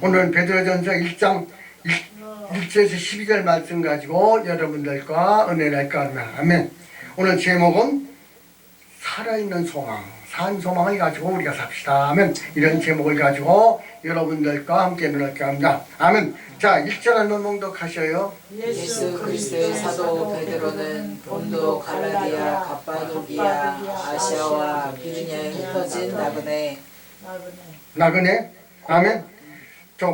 오늘은 베드로전서 1장 1절에서 12절 말씀 가지고 여러분들과 은혜를 할까 합니다. 아멘. 오늘 제목은 살아있는 소망, 산 소망을 가지고 우리가 삽시다. 아멘. 이런 제목을 가지고 여러분들과 함께 논할까 합니다. 아멘. 자, 1절 한번 낭독하셔요. 예수 그리스도의 사도 베드로는 본도, 갈라디아, 갑바도기아, 아시아와 비두냐에 흩어진 나그네. 아멘.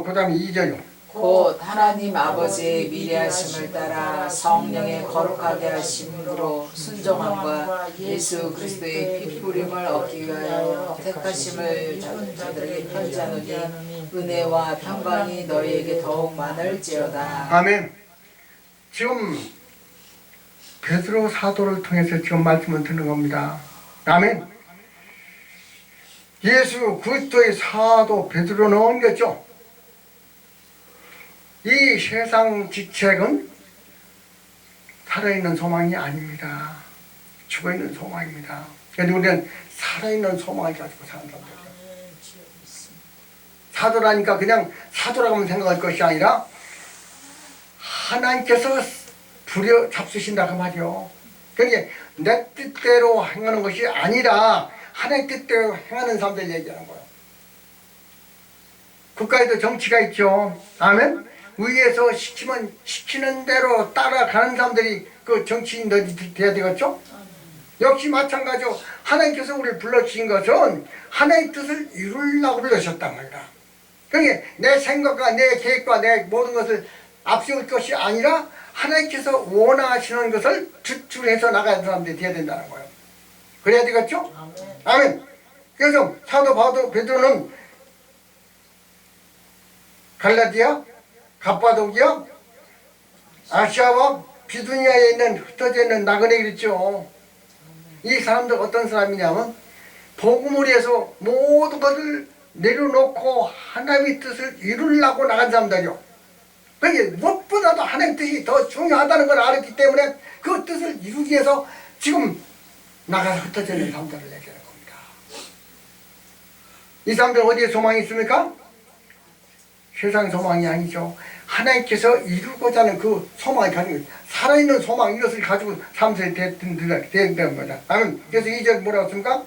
그 다음에 2절요. 곧 하나님 아버지의 미래하심을 따라 성령의 거룩하게 하심으로 순종함과 예수 그리스도의 피뿌림을 얻기 위하여 택하심을 자들에게 편지하노니 은혜와 평강이 너희에게 더욱 많을지어다. 아멘. 지금 베드로 사도를 통해서 지금 말씀을 듣는 겁니다. 아멘. 예수 그리스도의 사도 베드로는 옮겼죠. 이 세상 지책은 살아있는 소망이 아닙니다. 죽어있는 소망입니다. 그런데 우리는 살아있는 소망을 가지고 산단 말이에요. 사도라니까 그냥 사도라고 하면 생각할 것이 아니라 하나님께서 부려 잡수신다 그 말이요. 그러니까 내 뜻대로 행하는 것이 아니라 하나님 뜻대로 행하는 사람들 얘기하는 거예요. 국가에도 정치가 있죠. 아멘. 위에서 시키면 시키는 대로 따라가는 사람들이 그 정치인들이 돼야 되겠죠? 역시 마찬가지로 하나님께서 우리를 불러주신 것은 하나님의 뜻을 이루려고 불러주셨단 말이다. 그러니까 내 생각과 내 계획과 내 모든 것을 앞세울 것이 아니라 하나님께서 원하시는 것을 주출해서 나가는 사람들이 돼야 된다는 거예요. 그래야 되겠죠? 아멘. 그래서 사도 베드로는 갈라디아, 갑바도기아, 아시아와 비두니아에 있는 흩어져 있는 나그네들 있죠. 이 사람들 어떤 사람이냐면 복음을 위해서 모든 것을 내려놓고 하나님의 뜻을 이루려고 나간 사람들이요. 그러니까 무엇보다도 하나님의 뜻이 더 중요하다는 걸 알았기 때문에 그 뜻을 이루기 위해서 지금 나가서 흩어져 있는 사람들을 얘기하는 겁니다. 이 사람들은 어디에 소망이 있습니까? 세상 소망이 아니죠. 하나님께서 이루고자 하는 그 소망을 가지고 살아있는 소망 이것을 가지고 삶에 된다는 거다. 아멘. 그래서 2절 뭐라고 했습니까?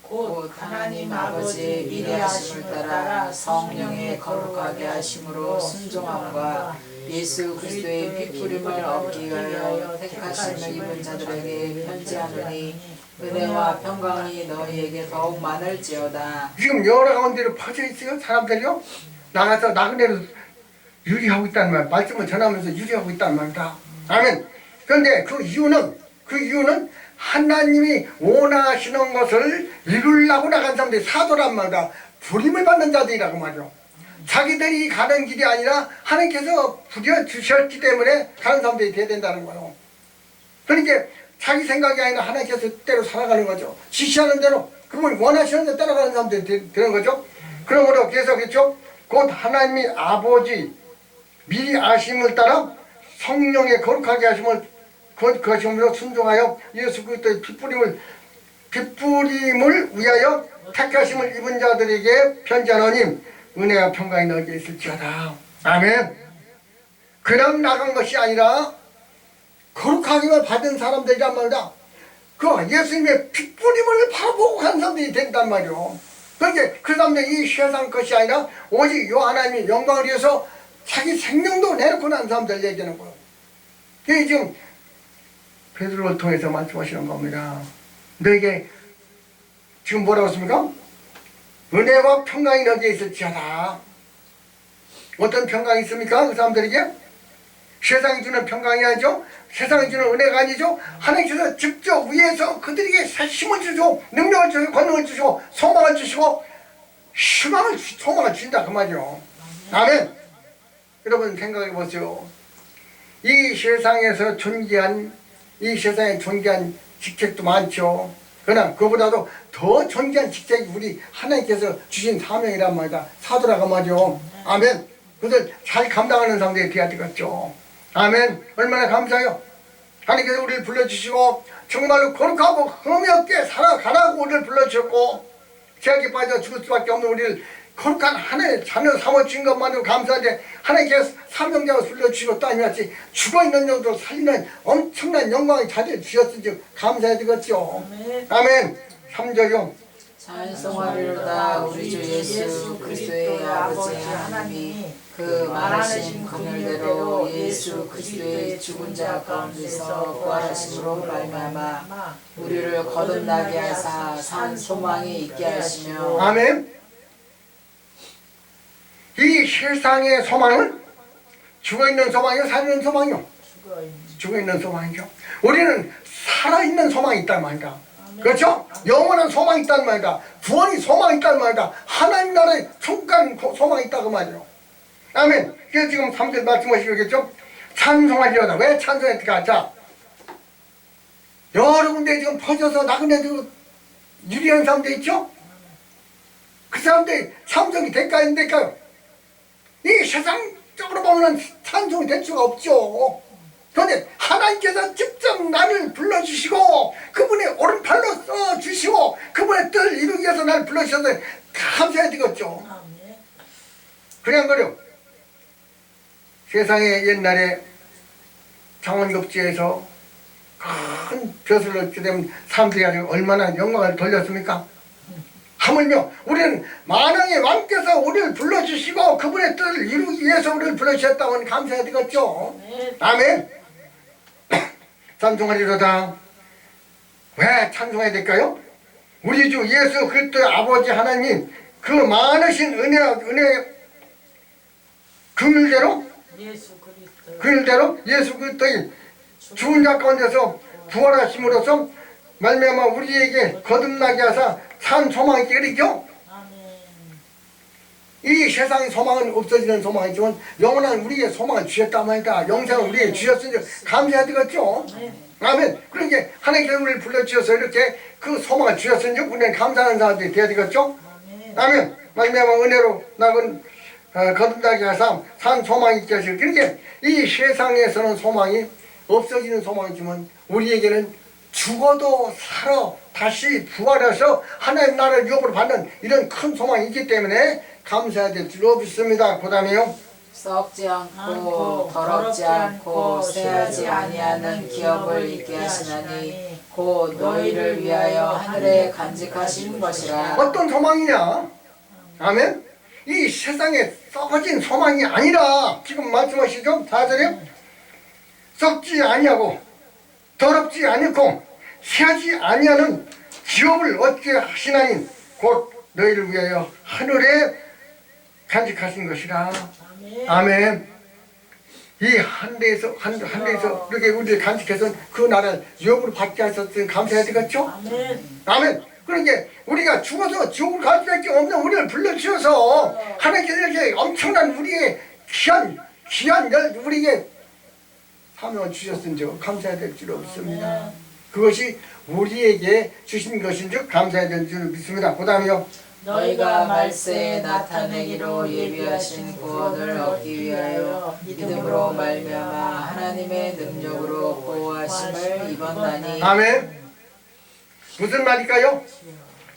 곧 하나님 아버지의 미래하심을 따라 성령의 거룩하게 하심으로 순종함과 예수 그리스도의 피뿌림을 얻기 위하여 택하심을 입은 자들에게 편지하노니 은혜와 평강이 너희에게 더욱 많을지어다. 지금 여러 가운데로 퍼져 있어요. 사람들이요. 나가서 나그네로 유리하고 있다는 말, 말씀을 전하면서 유리하고 있다는 말이다. 아멘. 그런데 그 이유는 하나님이 원하시는 것을 이루려고 나간 사람들이 사도란 말이다. 부림을 받는 자들이라고 말이요. 자기들이 가는 길이 아니라 하나님께서 부려주셨기 때문에 가는 사람들이 돼야 된다는 거예요. 그러니까 자기 생각이 아니라 하나님께서 뜻대로 살아가는 거죠. 지시하는 대로 그걸 원하시는 대로 따라가는 사람들이 되는 거죠. 그러므로 계속했죠. 곧 하나님이 아버지 미리 아심을 따라 성령의 거룩하게 하심을 거심으로 순종하여 예수 그리스도의 핏뿌림을 위하여 택하심을 입은 자들에게 편지하노니 은혜와 평강이 너에게 있을지어다. 아멘. 그냥 나간 것이 아니라 거룩하기만 받은 사람들이란 말이다. 그 예수님의 핏뿌림을 바라보고 간 사람들이 된단 말이오. 그러니까 그 사람들이 이 세상 것이 아니라 오직 요 하나님의 영광을 위해서 자기 생명도 내놓고 난 사람들 얘기하는 거예요. 그게 지금 베드로를 통해서 말씀하시는 겁니다. 너에게 지금 뭐라고 했습니까? 은혜와 평강이 너에게 있을지어다. 어떤 평강이 있습니까? 그 사람들에게? 세상이 주는 평강이 아니죠? 세상이 주는 은혜가 아니죠? 하나님께서 직접 위에서 그들에게 힘을 주시고 능력을 주시고 권능을 주시고 소망을 주시고 소망을 주신다 그 말이요. 아멘. 여러분 생각해 보세요. 이 세상에 존귀한 직책도 많죠. 그러나 그보다도 더 존귀한 직책이 우리 하나님께서 주신 사명이란 말이다. 사도라고 말이요. 아멘. 그것을 잘 감당하는 사람들이 되어야 되겠죠. 아멘. 얼마나 감사해요. 하나님께서 우리를 불러주시고 정말로 거룩하고 흠이 없게 살아가라고 우리를 불러주셨고 죄악에 빠져 죽을 수밖에 없는 우리를 거룩한 하나님의 자녀 삼아주신 것만으로 감사한데 하나님께서 사명자가 불러주시고 또 아니었지 죽어있는 영도 살리는 엄청난 영광의 자리를 주셨은지 감사해야 되겠죠. 아멘. 3절요. 찬송하리로다 우리 주 예수 그리스도의 아버지 하나님이 그 많으신 긍휼대로 예수 그리스도의 죽은 자 가운데서 부활하심으로 말미암아 우리를 거듭나게 하사 산 소망이 있게 하시며 아멘. 이 세상의 소망은 죽어있는 소망이요 살아있는 소망이요. 죽어있는 소망이죠. 우리는 살아있는 소망이 있단 말이다. 그렇죠? 영원한 소망이 있단 말이다. 구원이 소망이 있단 말이다. 하나님 나라의 천국간 소망이 있다 그 말이에요. 아멘. 그래서 지금 3절 말씀하시겠죠? 찬송하리로다. 왜 찬송했을까? 자, 여러 군데 지금 퍼져서 나그네 유리한 사람들 있죠? 그 사람들이 찬송이 될까요? 안 될까요? 이 세상적으로 보면 찬송이 될 수가 없죠. 그런데 하나님께서 직접 나를 불러주시고 그분의 오른팔로 써주시고 그분의 뜻을 이루기 위해서 나를 불러주셔서 감사해야 되겠죠. 그냥 그래요. 세상에 옛날에 장원급제에서 큰 벼슬을 얻게 되면 사람들이 아주 얼마나 영광을 돌렸습니까? 하물며 우리는 만왕의 왕께서 우리를 불러주시고 그분의 뜻을 이루기 위해서 우리를 불러주셨다면 감사해야 되겠죠. 아멘. 찬송하리로다. 왜 찬송해야 될까요? 우리 주 예수 그리스도의 아버지 하나님 그 많으신 은혜 긍휼대로 예수 그리스도의 죽은 자 가운데서 부활하심으로써 말미암아 우리에게 거듭나게 하사 산 소망이 있게 그러죠. 이 세상의 소망은 없어지는 소망이지만 영원한 우리의 소망을 주셨단 말이다. 영생을 우리에게 주셨으니 감사해야 되겠죠. 아멘. 그러니까 하나님께서 우리를 불러주셔서 이렇게 그 소망을 주셨으니 우리는 감사하는 사람들이 되어야 되겠죠. 아멘. 말미암아 은혜로 나는 거듭나게 하사 산 소망이 있게 하시고 그러니까 이 세상에서는 소망이 없어지는 소망이지만 우리에게는 죽어도 살아 다시 부활해서 하나님 나라를 유업으로 받는 이런 큰 소망이 있기 때문에 감사해야 될 줄 없습니다. 그 다음에요. 썩지 않고 더럽지 않고 쇠하지 아니하는 기업을 있게 하시나니 곧 너희를 위하여 하늘에 간직하신 것이라. 어떤 소망이냐? 아멘. 이 세상에 썩어진 소망이 아니라 지금 말씀하시죠? 4절에 썩지 아니하고 더럽지 않고 쇠하지 아니하는 기업을 얻게 하시나니 곧 너희를 위하여 하늘에 간직하신 것이라. 아멘. 이 한대에서 이렇게 우리를 간직해서 그 나라를 유업으로 받게 하셨으니 감사해야 되겠죠? 아멘. 그러니까 우리가 죽어서 지옥을 갈 수밖에 없는 우리를 불러주셔서 하나님께서 이렇게 엄청난 우리의 귀한 우리에게 사명을 주셨은지 감사해야 될 줄 없습니다. 그것이 우리에게 주신 것인 줄 감사해야 될 줄 믿습니다. 그 다음에요. 너희가 말세에 나타내기로 예비하신 구원을 얻기 위하여 믿음으로 말미암아 하나님의 능력으로 보호하심을 입었나니. 아멘. 무슨 말일까요?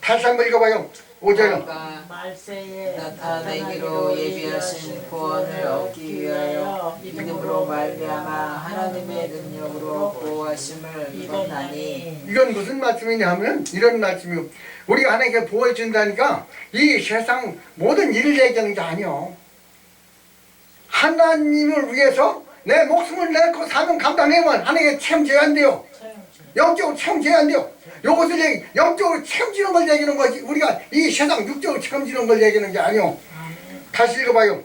다시 한번 읽어봐요. 5절. 말세에 나타내기로 예비하신 구원을 얻기 위하여 믿음으로 말미암아 하나님의 능력으로 보호하심을 입었나니. 이건 무슨 말씀이냐 하면 이런 말씀이요. 우리가 하나님께 보호해 준다니까 이 세상 모든 일을 얘기하는 게 아니요. 하나님을 위해서 내 목숨을 내고 사명 감당해만 하나님께 책임져야 한대요. 영적으로 책임져야 한대요. 요것을 영적으로 책임지는 걸 얘기하는 거지 우리가 이 세상 육적으로 책임지는 걸 얘기하는 게 아니요. 다시 읽어봐요.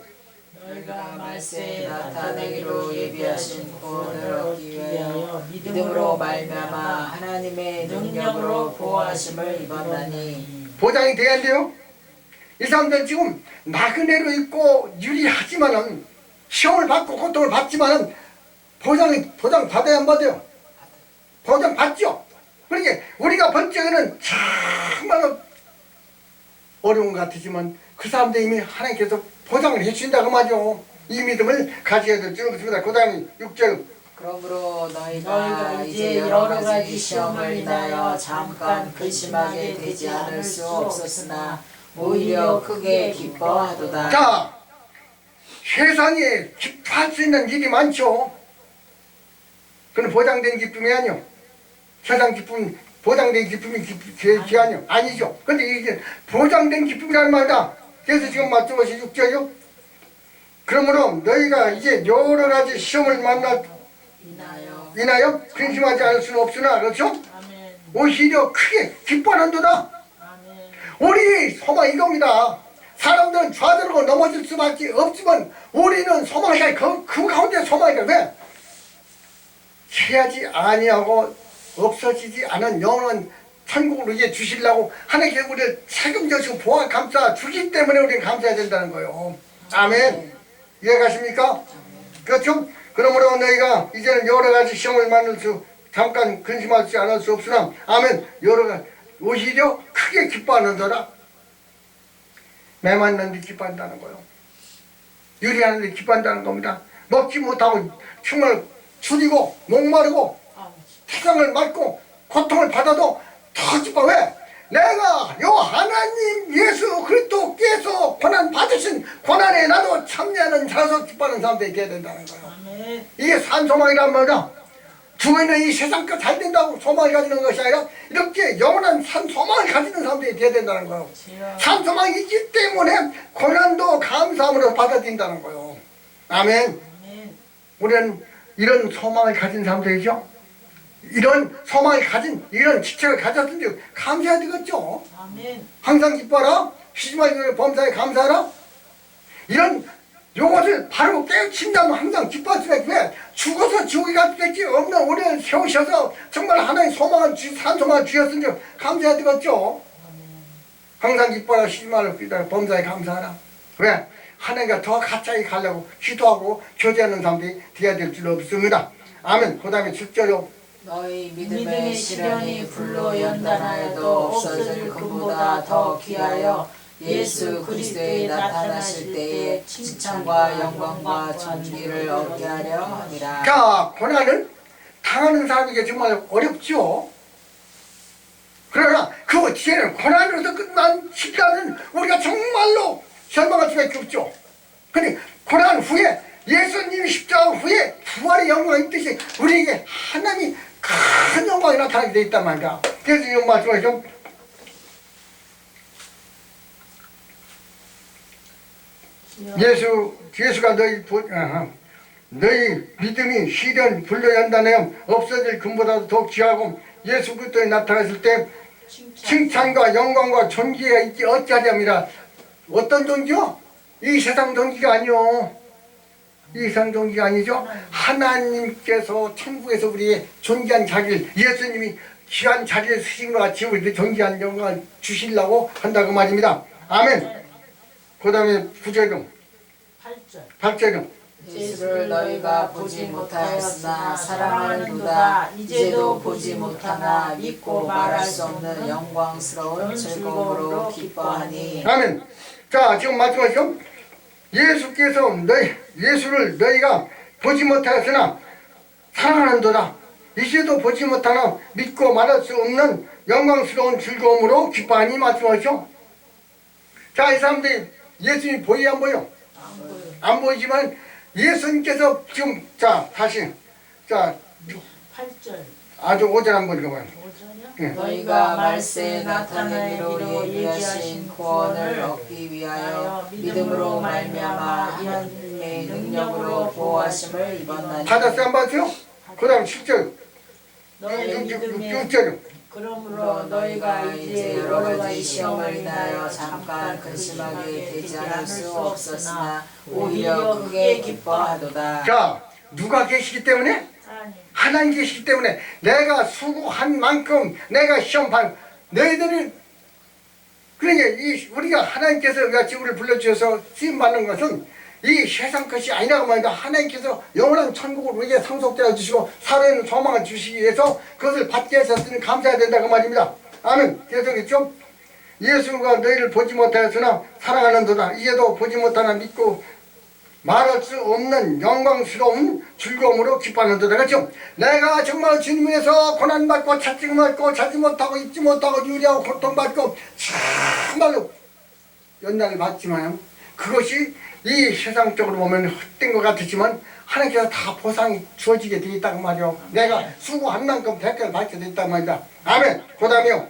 너희가 말세에 나타내기로 예비하신 구원을 얻기 위하여 믿음으로 말미암아 하나님의 능력으로 보호하심을 입었나니. 보장이 돼야 한대요. 이 사람들 지금 나그네로 있고 유리하지만은 시험을 받고 고통을 받지만은 보장 받아야 안 받아요? 보장 받죠. 그러니까 우리가 본 적에는 정말로 어려운 것 같지만 그 사람들 이미 하나님께서 보장을 해주신다 그 말이죠. 이 믿음을 가져야 될 줄 믿습니다. 그 다음에 6절. 그러므로 너희가 이제 여러 가지 시험을 인하여 잠깐 근심하게 되지 않을 수 없었으나 오히려 크게 기뻐하도다. 자, 세상에 기뻐할 수 있는 일이 많죠. 그건 보장된 기쁨이 아니요. 세상 기쁨, 보장된 기쁨이 아니요. 아니죠. 근데 이게 보장된 기쁨이라는 말이다. 그래서 지금 말씀하신 6절이요. 그러므로 너희가 이제 여러 가지 시험을 인하여 근심하지 않을 수는 없으나, 그렇죠? 오히려 크게 기뻐하는도다. 우리 소망이 이겁니다. 사람들은 좌절하고 넘어질 수밖에 없지만 우리는 소망이 그 가운데 소망이다. 왜? 취하지 아니하고 없어지지 않은 영원한 천국을 이제 주시려고 하나님께 우리를 책임져주고 보아 감싸 주기 때문에 우리는 감사해야 된다는 거예요. 아멘. 이해가십니까? 그렇죠? 그러므로 너희가 이제는 여러 가지 시험을 만날 수 잠깐 근심하지 않을 수 없으나, 아멘, 여러 가지 오히려 크게 기뻐하는더라. 매 맞는데 기뻐한다는 거예요. 유리하는데 기뻐한다는 겁니다. 먹지 못하고 정말 줄이고 목마르고 태상을 맞고 고통을 받아도 더 기뻐. 왜? 내가 요 하나님 예수 그리스도께서 고난 받으신 고난에 나도 참여하는 자로서 기뻐하는 사람들이 되어야 된다는 거예요. 이게 산소망이란 말이야. 죽어있는 이 세상 거 잘 된다고 소망을 가지는 것이 아니라 이렇게 영원한 산소망을 가지는 사람들이 되어야 된다는 거예요. 산소망이 있기 때문에 고난도 감사함으로 받아들인다는 거예요. 아멘. 우리는 이런 소망을 가진 사람들이죠. 이런 소망을 가진, 이런 지책을 가졌는데 감사해야 되겠죠. 항상 기뻐하라. 쉬지 말고 범사에 감사하라. 이런 요것을 바로 깨우친다면 항상 기뻐할 수가 있고, 왜? 죽어서 지옥에 갈 수밖에 없는 우리를 세우셔서 정말 하나의 소망을 산소망을 주셨으니 감사해야 되겠죠. 항상 기뻐하라. 쉬지 말고 범사에 감사하라. 왜? 하나님과 더 가까이 가려고 기도하고 교제하는 사람들이 되어야 될 줄 없습니다. 아멘. 그 다음에 7절로 너희 믿음의 시련이 불로 연단하여도 없어질 금보다 더 귀하여 예수 그리스도에 나타나실 때에 칭찬과 영광과 존귀를 얻게 하려 함이라. 자, 고난을 당하는 사람에게 정말 어렵죠. 그러나 그 뒤에는 고난으로서 끝난 시간은 우리가 정말로 절망할 수밖에 없죠. 근데 고난 후에 예수님이 십자가 후에 부활의 영광이 있듯이 우리에게 하나님이 큰 영광이 나타나게 되어 있단 말이야. 그래서 이 말씀하시죠. 예수가 너희 믿음이 시련 불로 연단하여 없어질 금보다도 더 귀하고 예수 그리스도에 나타났을 때 칭찬과 영광과 존귀가 있기 어찌하리함이라. 어떤 존귀요? 이 세상 존귀가 아니요. 이 세상 존귀가 아니죠. 하나님께서 천국에서 우리의 존귀한 자리를, 예수님이 귀한 자리에 쓰신 것 같이 우리에게 존귀한 영광을 주시려고 한다고 말입니다. 아멘. 그 다음에 9절은 8절은 예수를 너희가 보지 못하였으나 사랑하는도다. 이제도 보지 못하나 믿고 말할 수 없는 영광스러운 즐거움으로 기뻐하니. 아멘. 자, 지금 말씀하시죠. 예수께서 예수를 너희가 보지 못하였으나 사랑하는도다. 이제도 보지 못하나 믿고 말할 수 없는 영광스러운 즐거움으로 기뻐하니 말씀하시죠. 자, 이 사람들이 예수님이 보여 안 보여? 안 보이지만 예수님께서 지금 다시 8절 아주 5절 한번 읽어봐요. 너희가 말세에 나타내기로 얘기하신 구원을 얻기 위하여 믿음으로 말미암아 하나님의 능력으로 보호하심을 입었나니. 받았어요? 안 받았어요? 그 다음 10절 너희 믿음에 6절 그러므로 너희가 이제 여러 가지 시험을 인하여 잠깐 근심하게 되지 않을 수 없었으나 오히려 크게 기뻐하도다. 자, 누가 계시기 때문에? 하나님 계시기 때문에 내가 수고한 만큼 내가 시험판 너희들이 그러니까 우리가 하나님께서 같이 우리를 불러주셔서 쓰임받는 것은 이 세상 것이 아니라고 말합니다. 하나님께서 영원한 천국을 우리에게 상속되어 주시고 살아있는 소망을 주시기 위해서 그것을 받게 하셨으니 감사해야 된다고 말입니다. 아멘. 그래서 예수가 너희를 보지 못하였으나 사랑하는도다. 이제도 보지 못하나 믿고 말할 수 없는 영광스러운 즐거움으로 기뻐하는도다. 그렇죠? 내가 정말 주님에서 고난받고 찾지 못하고 잊지 못하고 유리하고 고통받고 정말로 연단을 받지만 그것이 이 세상적으로 보면 헛된 것 같았지만 하나님께서 다 보상이 주어지게 되어 있다고 말이요. 내가 수고한 만큼 대가를 받게 되어 있단 말이다. 아멘. 그 다음에요.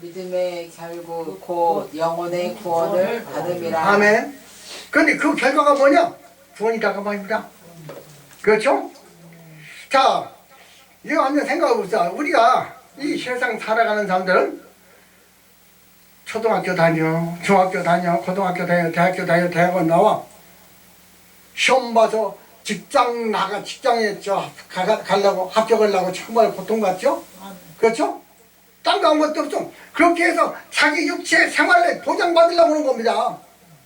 믿음의 결국 곧 영혼의 구원을 받음이라. 아멘. 그런데 그 결과가 뭐냐? 구원이다가 말입니다. 그렇죠? 자, 이거 한번 생각해 보자. 우리가 이 세상 살아가는 사람들은 초등학교 다녀, 중학교 다녀, 고등학교 다녀, 대학교 다녀, 대학원 나와. 시험 봐서 직장에 가려고 합격하려고 정말 고통받죠? 그렇죠? 딴 거 아무것도 없죠. 그렇게 해서 자기 육체 생활을 보장받으려고 하는 겁니다.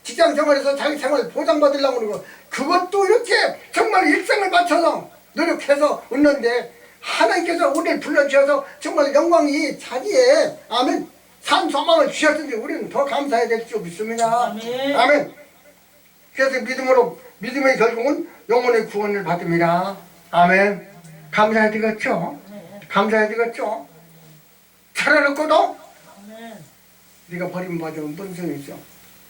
직장 생활에서 자기 생활을 보장받으려고 하는 거. 그것도 이렇게 정말 일생을 바쳐서 노력해서 얻는데 하나님께서 우리를 불러주셔서 정말 영광이 자기의 아멘 산 소망을 주셨는데 우리는 더 감사해야 될 줄 믿습니다. 아멘. 아멘. 그래서 믿음의 결국은 영혼의 구원을 받습니다. 아멘. 감사해야 되겠죠? 감사해야 되겠죠? 살아놓고도 네가 버림받으면 무슨 소용이 있어?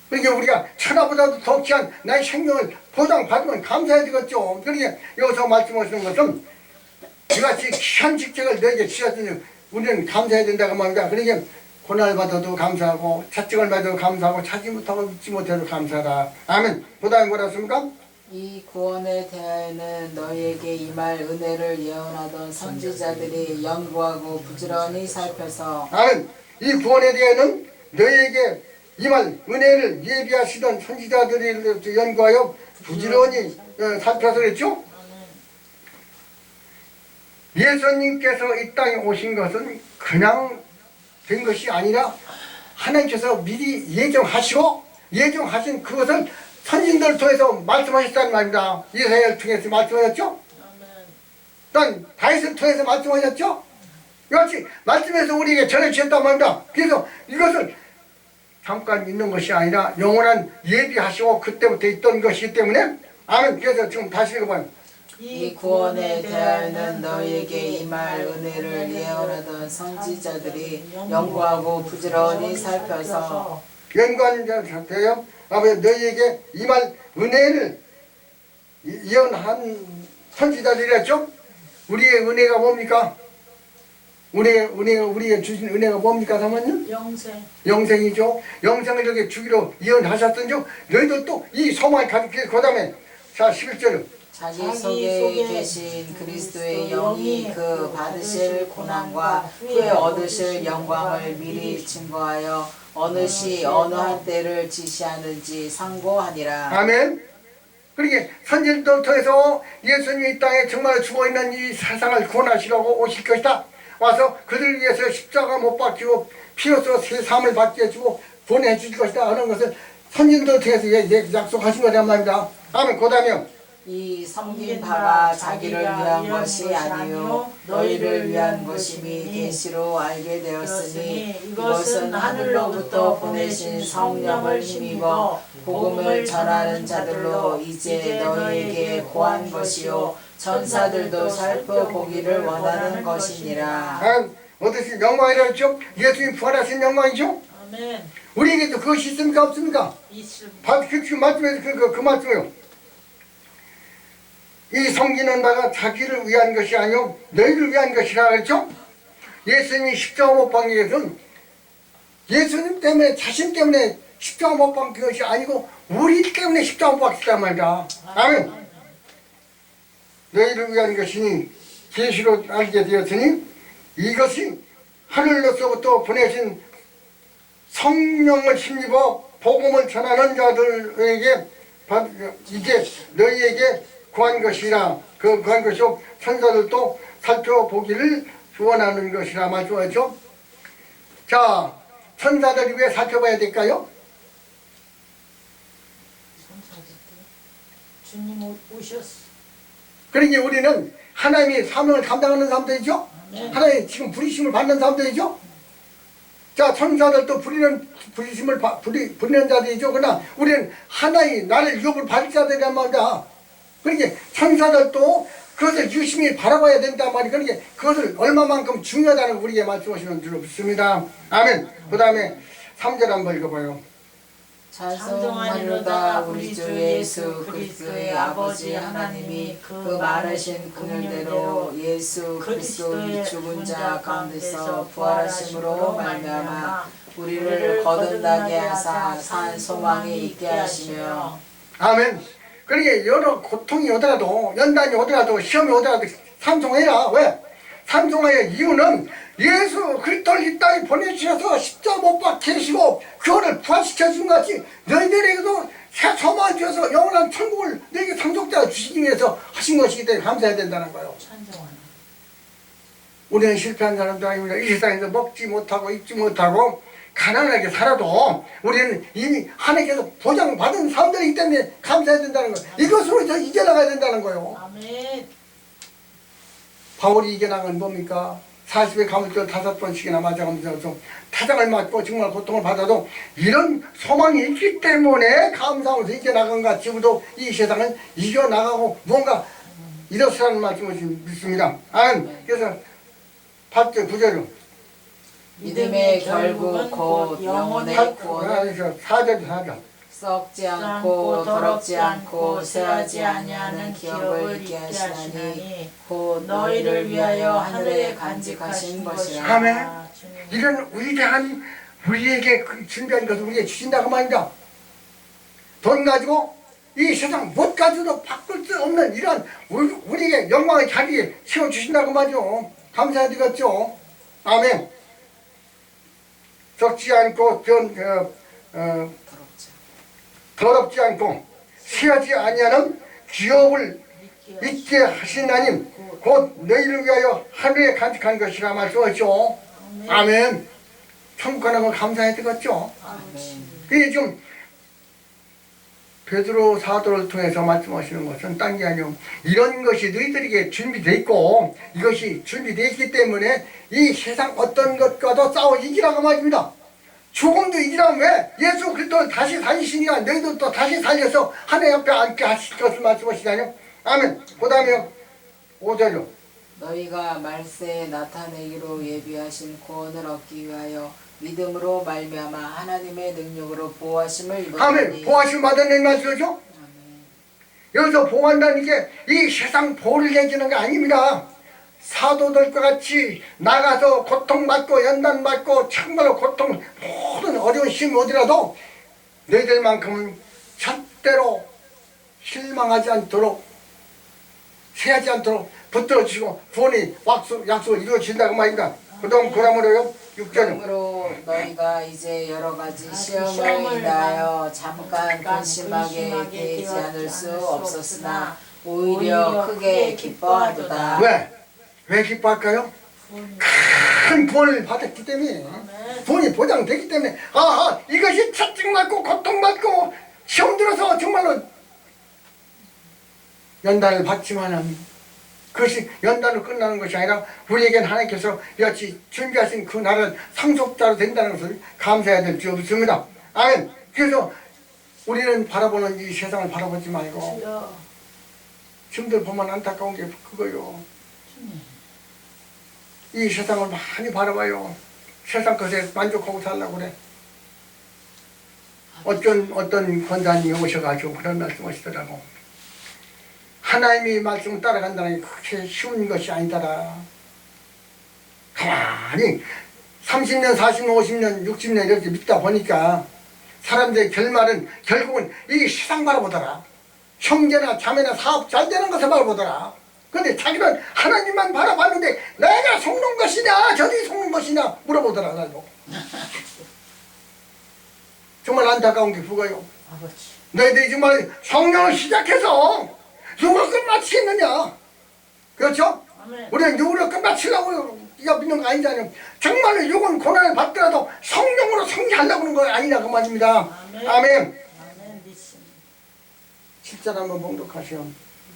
그러니까 우리가 천하보다도 더 귀한 나의 생명을 보장받으면 감사해야 되겠죠? 그러니까 여기서 말씀하시는 것은 이같이 귀한 직책을 너에게 주셨으니 우리는 감사해야 된다고 말합니다. 그러니까 고난을 받아도 감사하고 채찍을 받아도 감사하고 찾지 못하고 믿지 못해도 감사하다. 아멘. 그 다음에 뭐라 했습니까? 이 구원에 대하여는 너희에게 임할 은혜를 예언하던 선지자들이 연구하고 부지런히 살펴서 아멘. 이 구원에 대해서는 너희에게 임할 은혜를 예비하시던 선지자들이 연구하여 부지런히 살펴서 그랬죠? 예수님께서 이 땅에 오신 것은 그냥 된 것이 아니라 하나님께서 미리 예정하신 그것을 선진들을 통해서 말씀하셨다는 말입니다. 이사야를 통해서 말씀하셨죠? 또 다윗을 통해서 말씀하셨죠? 이같이 말씀해서 우리에게 전해주셨단 말입니다. 그래서 이것을 잠깐 있는 것이 아니라 영원한 예비하시고 그때부터 있던 것이기 때문에 아멘. 그래서 지금 다시 읽어봐요. 이 구원에 대하여는 너희에게 임할 은혜를 예언하던 선지자들이 연구하고 부지런히 살펴서 연구하는 자한테요. 아버지 너희에게 임할 은혜를 예언한 선지자들이었죠. 우리의 은혜가 뭡니까? 우리에게 주신 은혜가 뭡니까, 사모님? 영생. 영생이죠. 영생을 이렇게 주기로 예언하셨던죠. 너희도 또 이 소망을 가지고 그 다음에 자 11절 자기 속에 계신 그리스도의 영이 그 받으실 고난과 후에 얻으실 영광을 미리 증거하여 어느 시 어느 한때를 지시하는지 상고하니라. 아멘. 그러니까 선진들 통해서 예수님이 이 땅에 정말 죽어있는 이 세상을 구원하시려고 오실 것이다. 와서 그들을 위해서 십자가 못 박히고 피로써 새 삶을 받게 해주고 구원해 주실 것이다 하는 것을 선진들 통해서 약속하신 거란 말입니다. 아멘. 그 다음에 이 섬긴 바가 자기를 위한 것이 아니요 너희를 위한 것임이 계시로 알게 되었으니 이것은 하늘로부터 보내신 성령을 힘입어 복음을 전하는 자들로 이제 너희에게 고한 것이요 천사들도 살펴보기를 원하는 것이니라. 어떠신 영광이라 했죠? 예수님 부활하신 영광이죠? 아멘. 우리에게도 그것이 있습니까 없습니까? 있습니다. 그 말씀에서 그 말씀이요. 이 섬기는 바가 자기를 위한 것이 아니요 너희를 위한 것이라 그랬죠? 예수님이 십자가 못 박는 것은 예수님 때문에 자신 때문에 십자가 못 박는 것이 아니고 우리 때문에 십자가 못 박혔단 말이다. 아멘. 너희를 위한 것이니 계시로 알게 되었으니 이것이 하늘로서부터 보내신 성령을 힘입어 복음을 전하는 자들에게 이제 너희에게 구한 것이라 그 구한 것이요 천사들도 살펴보기를 원하는 것이라 말씀하죠. 자, 천사들이 왜 살펴봐야 될까요? 주님 오셨어. 그러니 우리는 하나님이 사명을 감당하는 사람들이죠. 하나님 지금 부르심을 받는 사람들이죠. 자, 천사들도 부리는 자들이죠. 그러나 우리는 하나님 나를 유업을 받을 자들이란 말이다. 그러니까 천사들도 그것을 유심히 바라봐야 된단 말이에요. 그러니까 그것을 얼마만큼 중요하다는 우리에게 말씀하시는 줄 믿습니다. 아멘. 그 다음에 3절 한번 읽어봐요. 찬송하리로다. 우리 주 예수 그리스도의 아버지 하나님이 그 많으신 긍휼대로 예수 그리스도의 죽은 자 가운데서 부활하심으로 말미암아 우리를 거듭나게 하사 산 소망이 있게 하시며. 아멘. 그러게 여러 고통이 오더라도 연단이 오더라도 시험이 오더라도 찬송해라. 왜? 찬송의 이유는 예수 그리스도를 이 땅에 보내주셔서 십자가 못 박히시고 그거를 부활시켜 준 것이 너희들에게도 새 소망을 주셔서 영원한 천국을 너희에게 상속자가 주시기 위해서 하신 것이기 때문에 감사해야 된다는 거예요. 찬송하는. 우리는 실패한 사람도 아닙니다. 이 세상에서 먹지 못하고 입지 못하고 가난하게 살아도 우리는 이미 하나님께서 보장받은 사람들이기 때문에 감사해야 된다는 거예요. 이것으로 저 이겨나가야 된다는 거예요. 아멘. 바울이 이겨나간 건 뭡니까? 40에 가물줄 5번씩이나 맞아가면서 좀 타작을 맞고 정말 고통을 받아도 이런 소망이 있기 때문에 감사하면서 이겨나간 것 같이 우리도 이 세상은 이겨나가고 뭔가 이렇으라는 말씀을 믿습니다. 그래서 8절 9절은 믿음의 결국 곧 영혼의 구원을 4절 썩지 않고 더럽지 않고 쇠하지 아니하는 기업을 있게 하시나니 곧 너희를 위하여 하늘에 간직하신 것이라. 아멘. 이런 위대한 우리에게 준비한 것을 우리에게 주신다고 말입니다. 돈 가지고 이 세상 못 가지고도 바꿀 수 없는 이런 우리에게 영광의 자리에 세워주신다고 말이죠. 감사해야 되겠죠. 아멘. 적지 않고 더럽지 않고 쇠하지 아니하는 기업을 있게 하신 하나님 곧 너희를 위하여 하늘에 간직한 것이라 말씀하죠. 아멘. 천국 가는 거 감사해야 되겠죠. 그게 좀 베드로 사도를 통해서 말씀하시는 것은 딴 게 아니고 이런 것이 너희들에게 준비되어 있고 이것이 준비되어 있기 때문에 이 세상 어떤 것과도 싸워 이기라고 말입니다. 죽음도 이기라면 왜? 예수 그리스도 다시 살리시니까 너희도 또 다시 살려서 하나님 앞에 앉게 하실 것을 말씀하시다뇨. 아멘. 그 다음에 5절로 너희가 말세에 나타내기로 예비하신 구원을 얻기 위하여 믿음으로 말미암아 하나님의 능력으로 보호하심을 입었으니. 아멘. 보호하심을 받았는 말씀이죠. 여기서 보호한다는 게 이 세상 보호를 얘기하는 게 아닙니다. 사도들과 같이 나가서 고통받고 연단받고 정말로 고통 모든 어려운 시험이 오더라도 너희들만큼은 절대로 실망하지 않도록 쇠하지 않도록 붙들어주시고 구원의 약속을 이루어진다고 말입니다. 그다음으로요 6절은 그러므로 너희가 이제 여러 가지 시험을 인하여 잠깐 근심하게 되지 않을 수 없었으나 오히려 크게 기뻐하도다. 왜 기뻐할까요? 큰 구원을 받았기 때문에 돈이 보장되기 때문에 이것이 채찍맞고 고통받고 시험 들어서 정말로 연단을 받지만은 그것이 연단으로 끝나는 것이 아니라 우리에겐 하나님께서 이같이 준비하신 그 날은 상속자로 된다는 것을 감사해야 될 줄 없습니다. 아멘. 그래서 우리는 바라보는 이 세상을 바라보지 말고 지금들 보면 안타까운 게 그거요. 이 세상을 많이 바라봐요. 세상 것에 만족하고 살라고 그래. 어떤 권사님이 오셔가지고 그런 말씀 하시더라고. 하나님이 말씀을 따라간다는 게 그렇게 쉬운 것이 아니더라. 가만히 30년, 40년, 50년, 60년 이렇게 믿다 보니까 사람들의 결말은 결국은 이 세상 바라보더라. 형제나 자매나 사업 잘 되는 것을 바라보더라. 근데 자기는 하나님만 바라봤는데 내가 속는 것이냐 저들이 속는 것이냐 물어보더라. 나도. 정말 안타까운 게 그거요. 너희들이 정말 성령을 시작해서 누구로 끝마치겠느냐. 그렇죠? 우리는 누구로 끝마치려고 믿는 거 아니잖아요. 정말로 이건 고난을 받더라도 성령으로 성취하려고 하는 건 아니라 그 말입니다. 아멘. 7절 한번 봉독하시오.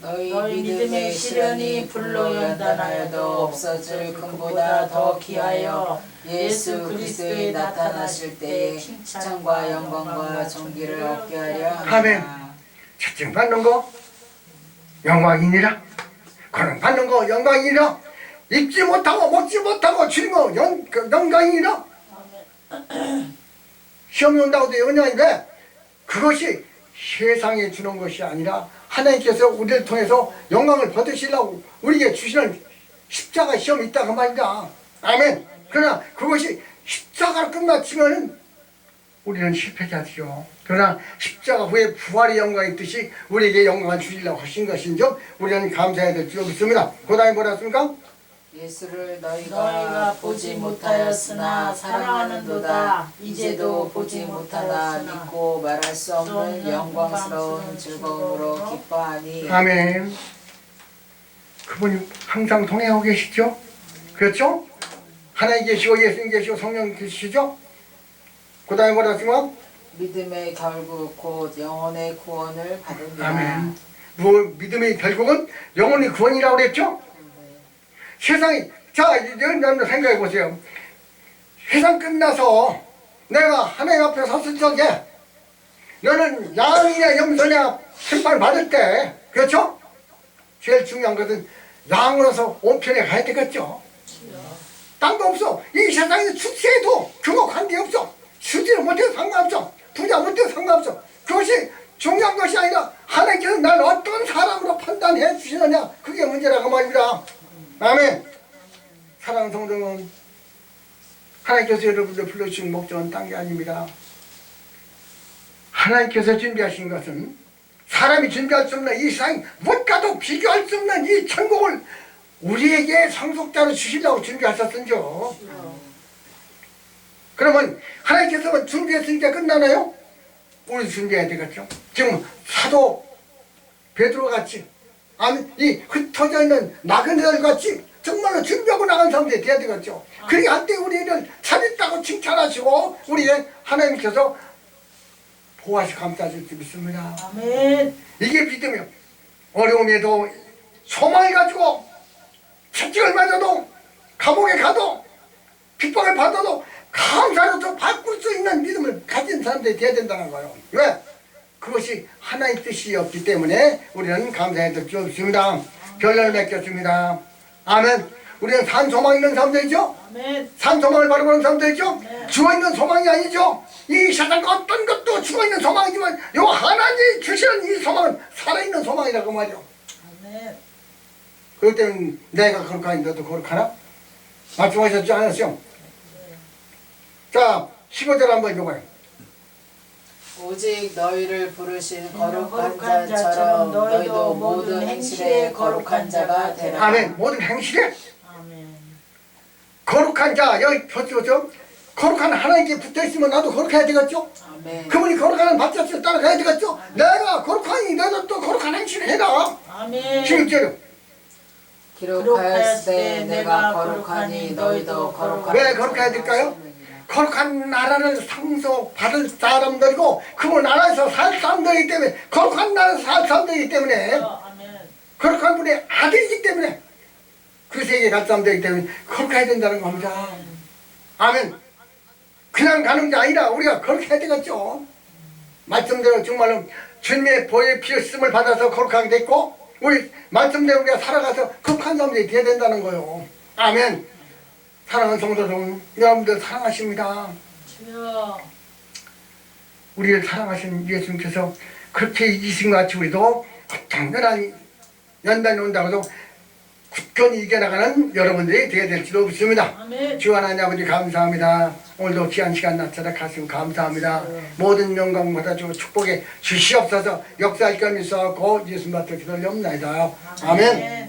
너희 믿음의 시련이 불로 연단하여도 없어질 금보다 더 귀하여 예수 그리스도에 나타나실 때에 칭찬과 영광과 존귀를 얻게 하려 합니다. 아멘. 채찍 받는 거 영광이니라. 고난 받는 거 영광이니라. 입지 못하고 먹지 못하고 주는 거 영광이니라. 시험이 온다고 돼 영광인데 그것이 세상에 주는 것이 아니라 하나님께서 우리를 통해서 영광을 받으시려고 우리에게 주시는 십자가 시험이 있다 그 말이다. 아멘. 그러나 그것이 십자가로 끝마치면은 우리는 실패자죠. 그러나 십자가 후에 부활의 영광이 있듯이 우리에게 영광을 주시려고 하신 것인 점 우리는 감사해야 될 줄 믿습니다. 그 다음에 뭐라 했습니까? 예수를 너희가 너희가 보지 못하였으나 사랑하는도다. 이제도 보지 못하나 믿고 말할 수 없는 영광스러운 즐거움으로 기뻐하니. 아멘. 그분이 항상 동행하고 계시죠? 그렇죠? 하나님 계시고 예수님 계시고 성령 계시죠? 그 다음에 뭐라 했습니까? 믿음의 결국 곧 영혼의 구원을 받으리라. 아멘. 믿음의 결국은 영혼의 구원이라고 그랬죠? 세상이, 자, 여러분 생각해 보세요. 세상 끝나서 내가 하나님 앞에 섰을 적에 너는 양이냐 염소냐 심판 받을 때, 그렇죠? 제일 중요한 것은 양으로서 온편에 가야 되겠죠. 딴 거 없어. 이 세상에 출세해도 주목한 게 없어. 수지를 못해도 상관없어. 부자 못해도 상관없어. 그것이 중요한 것이 아니라 하나님께서 날 어떤 사람으로 판단해 주시느냐, 그게 문제라고 말입니다. 아멘. 사랑하는 성도는 하나님께서 여러분들 불러주신 목적은 딴 게 아닙니다. 하나님께서 준비하신 것은 사람이 준비할 수 없는 이 세상 무엇과도 비교할 수 없는 이 천국을 우리에게 상속자로 주시려고 준비하셨던죠. 그러면 하나님께서 준비했으니까 끝나나요? 우리 준비해야 되겠죠. 지금 사도 베드로 같이, 아니 이 흩어져 있는 나그네들 같이 정말로 준비하고 나간 사람들이 돼야 되겠죠. 그러니 한때 우리를 잘했다고 칭찬하시고 우리의 하나님께서 보호하시고 감싸줄 줄 믿습니다. 아멘. 이게 믿으면 어려움에도 소망을 가지고 채찍을 맞아도 감옥에 가도 핍박을 받아도 감사로 또 바꿀 수 있는 믿음을 가진 사람들이 돼야 된다는 거예요. 왜? 그것이 하나의 뜻이었기 때문에 우리는 감사해야 될 줄 없습니다. 결론을 맺겠습니다. 아멘. 우리는 산 소망 있는 사람들이죠? 아멘. 산 소망을 바라보는 사람들이죠? 네. 죽어있는 소망이 아니죠? 이 세상 어떤 것도 죽어있는 소망이지만 요 하나님이 주시는 이 소망은 살아있는 소망이라고 말이요. 아멘. 그렇기 때문에 내가 거룩하니 너도 거룩하나? 말씀하셨지 않았어요? 자, 15절 한번 읽어봐요. 오직 너희를 부르신 거룩한 거룩한 자처럼 너희도 모든 행실에 거룩한 자가 되라. 아멘. 모든 행실에 아멘. 거룩한 자, 여기 보죠. 거룩한 하나님께 붙어있으면 나도 거룩해야 되겠죠? 아멘. 그분이 거룩한 발자취를 따라가야 되겠죠? 내가 거룩하니 너도 또 거룩한 행실을 해라. 아멘. 16절. 기록하였을 때 내가 거룩하니 너희도 거룩하니. 왜 거룩해야 될까요? 거룩한 나라를 상속받을 사람들이고 그 나라에서 살 사람들이기 때문에 거룩한 나라에서 살 사람들이기 때문에 아멘. 거룩한 분의 아들이기 때문에 그 세계에 갈 사람들이기 때문에 거룩해야 된다는 겁니다. 아멘. 그냥 가는 게 아니라 우리가 거룩해야 되겠죠. 말씀대로 정말로 주님의 보혈 피 쓰임을 받아서 거룩하게 됐고 우리 말씀대로 우리가 살아가서 거룩한 사람들이 되어야 된다는 거예요. 아멘. 사랑하는 성도 여러분, 여러분들 사랑하십니다. 주여. 우리를 사랑하신 예수님께서 그렇게 이기신 것 같이 우리도 당연한 연단이 온다고 해서 굳건히 이겨나가는 여러분들이 되어야 될지도 없습니다. 아멘. 주 하나님 아버지 감사합니다. 오늘도 귀한 시간 나타나가시면 감사합니다. 모든 영광 받아주고 축복에 주시옵소서. 역사할 것 있어서 예수님 앞에 기도를 옵나이다. 아멘.